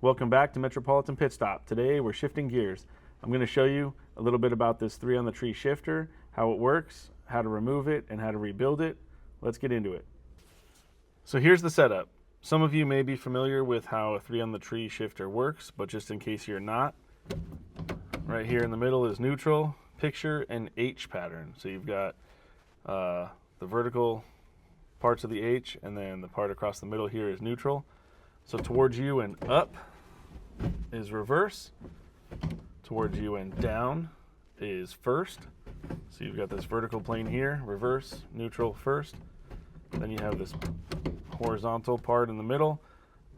Welcome back to Metropolitan Pit Stop. Today we're shifting gears. I'm going to show you a little bit about this 3 on the tree shifter, how it works, how to remove it, and how to rebuild it. Let's get into it. So here's the setup. Some of you may be familiar with how a 3 on the tree shifter works, but just in case you're not, right here in the middle is neutral, picture, and H pattern. So you've got the vertical parts of the H, and then the part across the middle here is neutral. So towards you and up is reverse, towards you and down is first. So you've got this vertical plane here, reverse, neutral, first. Then you have this horizontal part in the middle.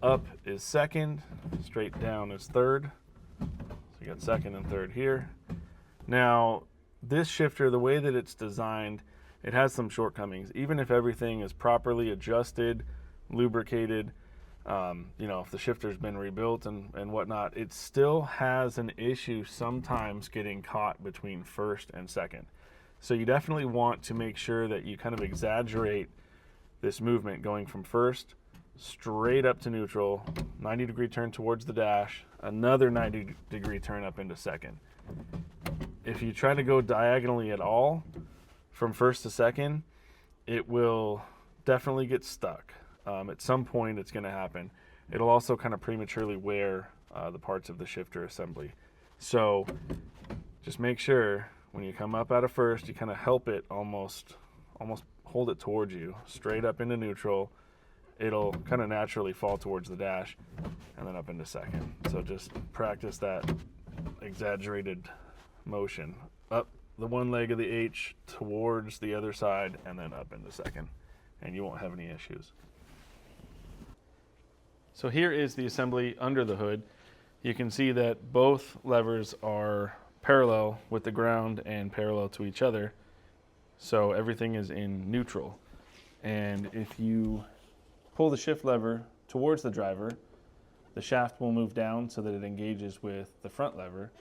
Up is second, straight down is third. So you got second and third here. Now, this shifter, the way that it's designed, it has some shortcomings. Even if everything is properly adjusted, lubricated, if the shifter's been rebuilt and whatnot, it still has an issue sometimes getting caught between first and second. So you definitely want to make sure that you kind of exaggerate this movement going from first straight up to neutral, 90-degree turn towards the dash, another 90-degree turn up into second. If you try to go diagonally at all from first to second, it will definitely get stuck. At some point it's going to happen. It'll also kind of prematurely wear the parts of the shifter assembly. So just make sure when you come up out of first, you kind of help it almost hold it towards you, straight up into neutral. It'll kind of naturally fall towards the dash and then up into second. So just practice that exaggerated motion. Up the one leg of the H towards the other side and then up into second, and you won't have any issues. So here is the assembly under the hood. You can see that both levers are parallel with the ground and parallel to each other. So everything is in neutral. And if you pull the shift lever towards the driver, the shaft will move down so that it engages with the front lever.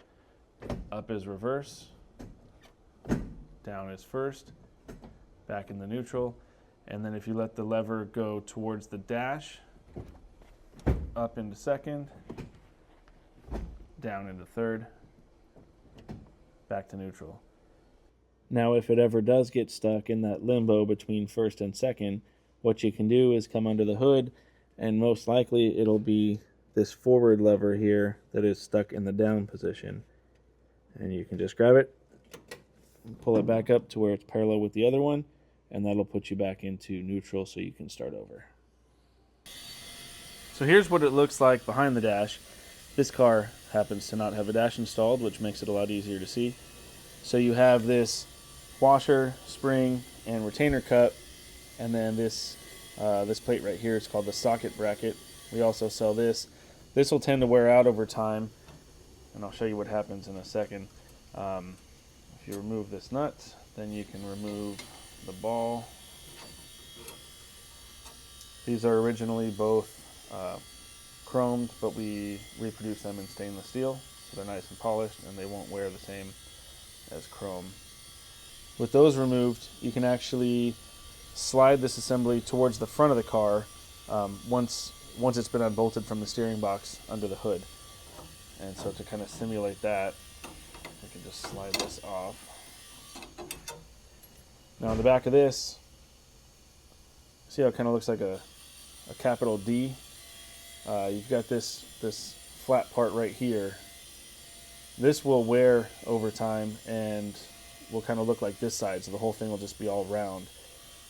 Up is reverse, down is first, back in the neutral. And then if you let the lever go towards the dash, up into second, down into third, back to neutral. Now, if it ever does get stuck in that limbo between first and second, what you can do is come under the hood, and most likely it'll be this forward lever here that is stuck in the down position. And you can just grab it, pull it back up to where it's parallel with the other one, and that'll put you back into neutral so you can start over. So here's what it looks like behind the dash. This car happens to not have a dash installed, which makes it a lot easier to see. So you have this washer, spring, and retainer cup, and then this plate right here is called the socket bracket. We also sell this. This will tend to wear out over time, and I'll show you what happens in a second. If you remove this nut, then you can remove the ball. These are originally both chromed, but we reproduce them in stainless steel, so they're nice and polished and they won't wear the same as chrome. With those removed, you can actually slide this assembly towards the front of the car once it's been unbolted from the steering box under the hood. And so to kind of simulate that, we can just slide this off. Now on the back of this, see how it kind of looks like a capital D? You've got this flat part right here. This will wear over time and will kind of look like this side, so the whole thing will just be all round.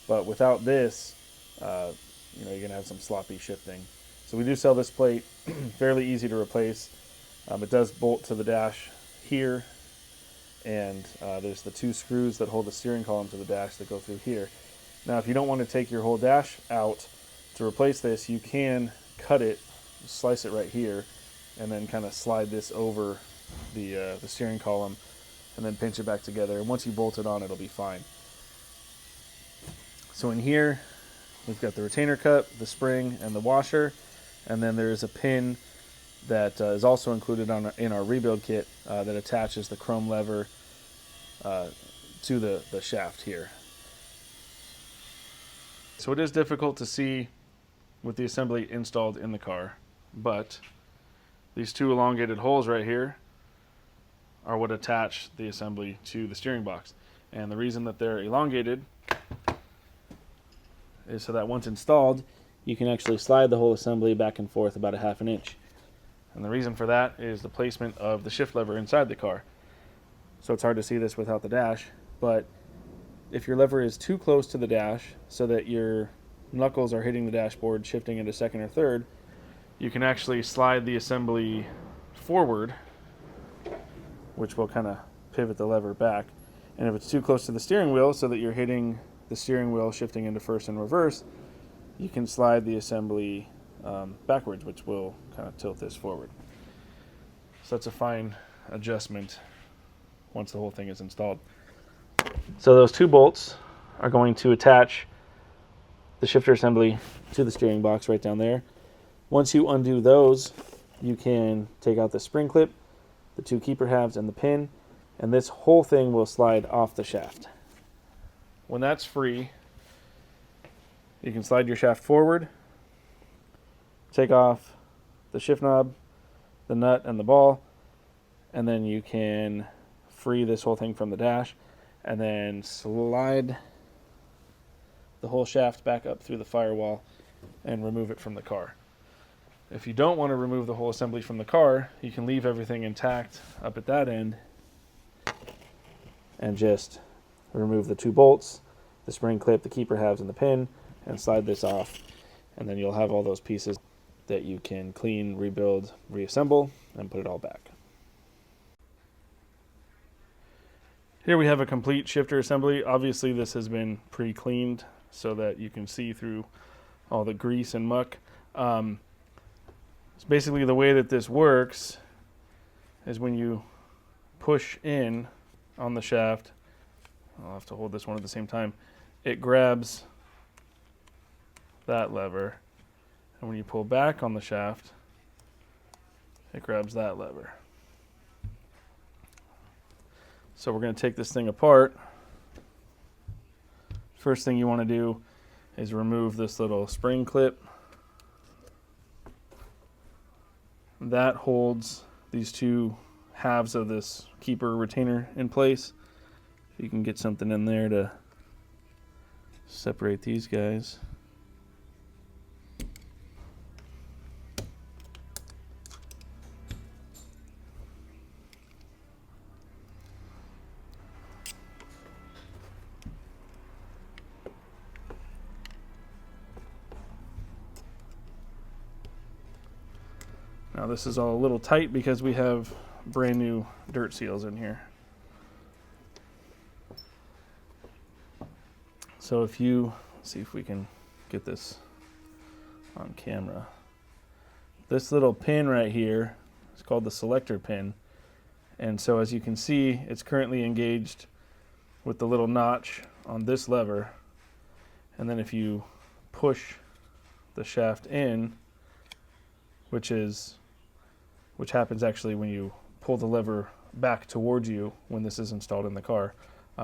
But without this, you're going to have some sloppy shifting. So we do sell this plate, fairly easy to replace. It does bolt to the dash here, and there's the 2 screws that hold the steering column to the dash that go through here. Now, if you don't want to take your whole dash out to replace this, you can cut it, slice it right here, and then kind of slide this over the steering column and then pinch it back together. And once you bolt it on, it'll be fine. So in here, we've got the retainer cup, the spring, and the washer. And then there is a pin that is also included in our rebuild kit that attaches the chrome lever to the shaft here. So it is difficult to see with the assembly installed in the car, but These two elongated holes right here are what attach the assembly to the steering box. And the reason that they're elongated is so that once installed, you can actually slide the whole assembly back and forth about 1/2 inch. And the reason for that is the placement of the shift lever inside the car. So it's hard to see this without the dash, but if your lever is too close to the dash so that your knuckles are hitting the dashboard, shifting into second or third, you can actually slide the assembly forward, which will kind of pivot the lever back. And if it's too close to the steering wheel so that you're hitting the steering wheel shifting into first and reverse, you can slide the assembly backwards, which will kind of tilt this forward. So that's a fine adjustment once the whole thing is installed. So those two bolts are going to attach the shifter assembly to the steering box right down there. Once you undo those, you can take out the spring clip, the two keeper halves, and the pin, and this whole thing will slide off the shaft. When that's free, you can slide your shaft forward, take off the shift knob, the nut, and the ball, and then you can free this whole thing from the dash, and then slide the whole shaft back up through the firewall and remove it from the car. If you don't want to remove the whole assembly from the car, you can leave everything intact up at that end and just remove the two bolts, the spring clip, the keeper halves, and the pin, and slide this off, and then you'll have all those pieces that you can clean, rebuild, reassemble, and put it all back. Here we have a complete shifter assembly. Obviously this has been pre-cleaned so that you can see through all the grease and muck. So basically the way that this works is when you push in on the shaft, I'll have to hold this one at the same time, it grabs that lever, and when you pull back on the shaft, it grabs that lever. So we're going to take this thing apart. First thing you want to do is remove this little spring clip. That holds these two halves of this keeper retainer in place. You can get something in there to separate these guys. Now this is all a little tight because we have brand new dirt seals in here. So if you, let's see if we can get this on camera. This little pin right here is called the selector pin. And so as you can see, it's currently engaged with the little notch on this lever. And then if you push the shaft in, which happens actually when you pull the lever back towards you when this is installed in the car,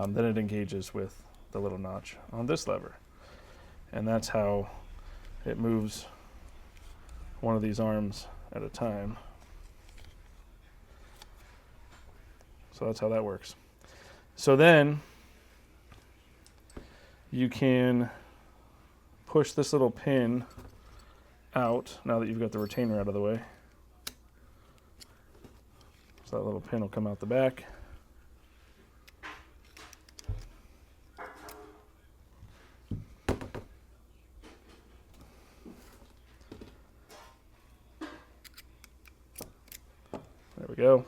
then it engages with the little notch on this lever. And that's how it moves one of these arms at a time. So that's how that works. So then you can push this little pin out now that you've got the retainer out of the way. So that little pin will come out the back. There we go.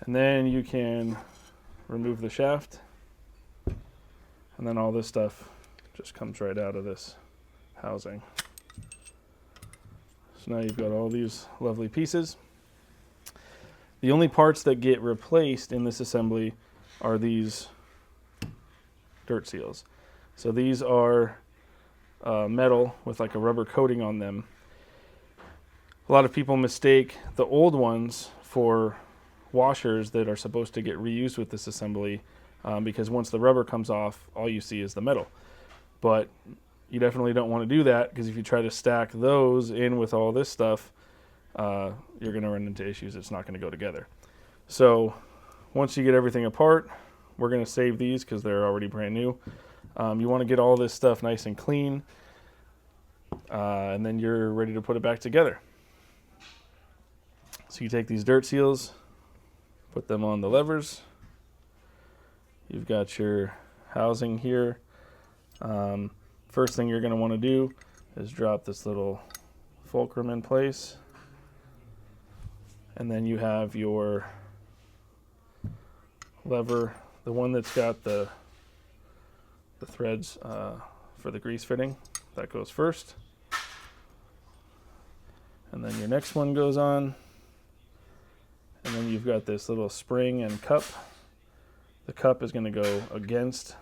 And then you can remove the shaft, and then all this stuff just comes right out of this housing. So now you've got all these lovely pieces. The only parts that get replaced in this assembly are these dirt seals. So these are metal with like a rubber coating on them. A lot of people mistake the old ones for washers that are supposed to get reused with this assembly because once the rubber comes off, all you see is the metal. But you definitely don't want to do that, because if you try to stack those in with all this stuff, you're going to run into issues. It's not going to go together. So once you get everything apart, we're going to save these because they're already brand new. You want to get all this stuff nice and clean, and then you're ready to put it back together. So you take these dirt seals, put them on the levers. You've got your housing here. First thing you're going to want to do is drop this little fulcrum in place. And then you have your lever, the one that's got the threads for the grease fitting. That goes first. And then your next one goes on. And then you've got this little spring and cup. The cup is going to go against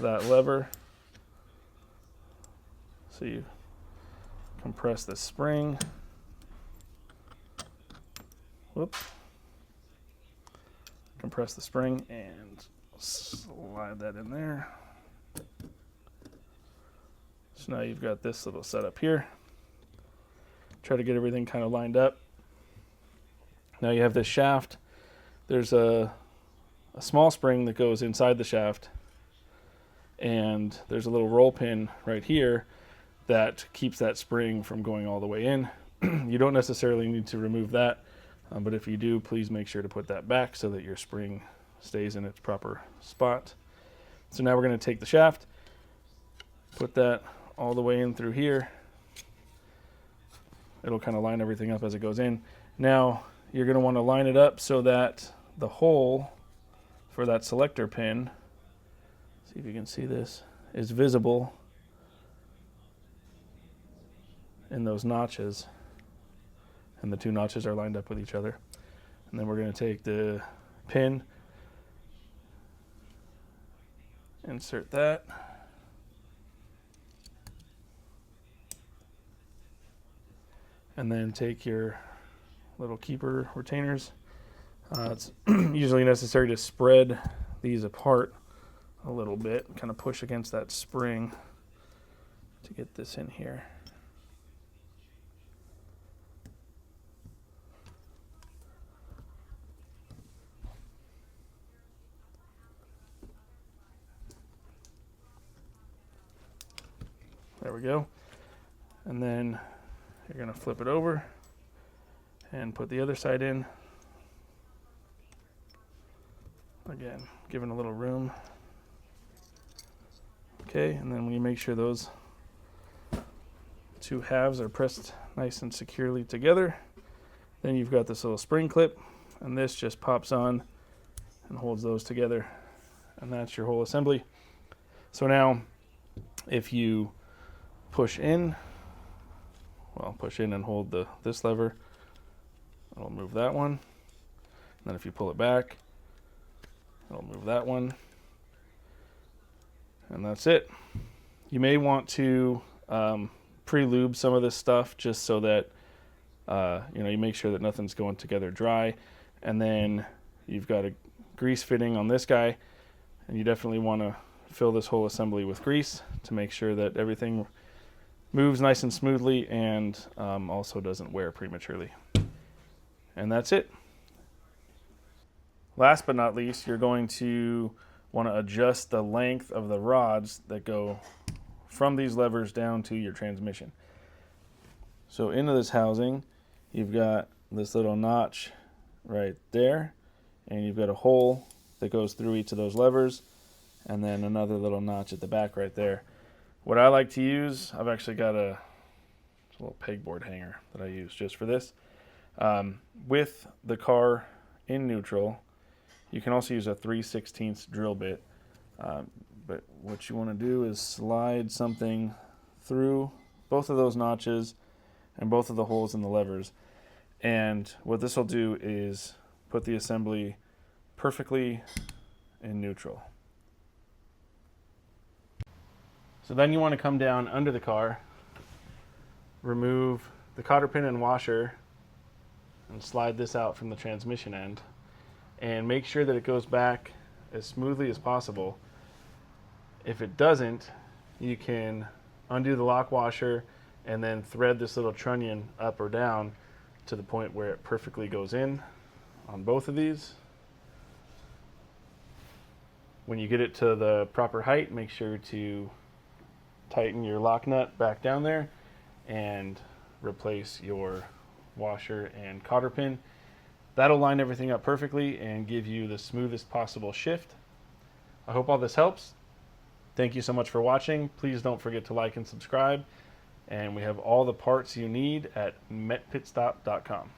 that lever. So you compress the spring. Whoop. Compress the spring and slide that in there. So now you've got this little setup here. Try to get everything kind of lined up. Now you have this shaft. There's a small spring that goes inside the shaft, and there's a little roll pin right here that keeps that spring from going all the way in. You don't necessarily need to remove that, but if you do, please make sure to put that back so that your spring stays in its proper spot. So now we're going to take the shaft, put that all the way in through here. It'll kind of line everything up as it goes in. Now you're going to want to line it up so that the hole for that selector pin, see if you can see this, is visible in those notches. And the two notches are lined up with each other. And then we're going to take the pin, insert that. And then take your little keeper retainers. It's usually necessary to spread these apart a little bit, kind of push against that spring to get this in here. There we go. And then you're going to flip it over and put the other side in. Again, giving a little room. Okay, and then when you make sure those two halves are pressed nice and securely together, then you've got this little spring clip, and this just pops on and holds those together, and that's your whole assembly. So now, if you push in and hold this lever, it'll move that one. And then if you pull it back, it'll move that one. And that's it. You may want to pre-lube some of this stuff just so that you make sure that nothing's going together dry. And then you've got a grease fitting on this guy, and you definitely want to fill this whole assembly with grease to make sure that everything moves nice and smoothly and also doesn't wear prematurely. And that's it. Last but not least, you're going to want to adjust the length of the rods that go from these levers down to your transmission. So into this housing, you've got this little notch right there, and you've got a hole that goes through each of those levers, and then another little notch at the back right there. What I like to use, I've actually got a little pegboard hanger that I use just for this. With the car in neutral, you can also use a 3/16 drill bit. But what you want to do is slide something through both of those notches and both of the holes in the levers. And what this will do is put the assembly perfectly in neutral. So then you want to come down under the car, remove the cotter pin and washer, and slide this out from the transmission end. And make sure that it goes back as smoothly as possible. If it doesn't, you can undo the lock washer and then thread this little trunnion up or down to the point where it perfectly goes in on both of these. When you get it to the proper height, make sure to tighten your lock nut back down there and replace your washer and cotter pin. That'll line everything up perfectly and give you the smoothest possible shift. I hope all this helps. Thank you so much for watching. Please don't forget to like and subscribe. And we have all the parts you need at metpitstop.com.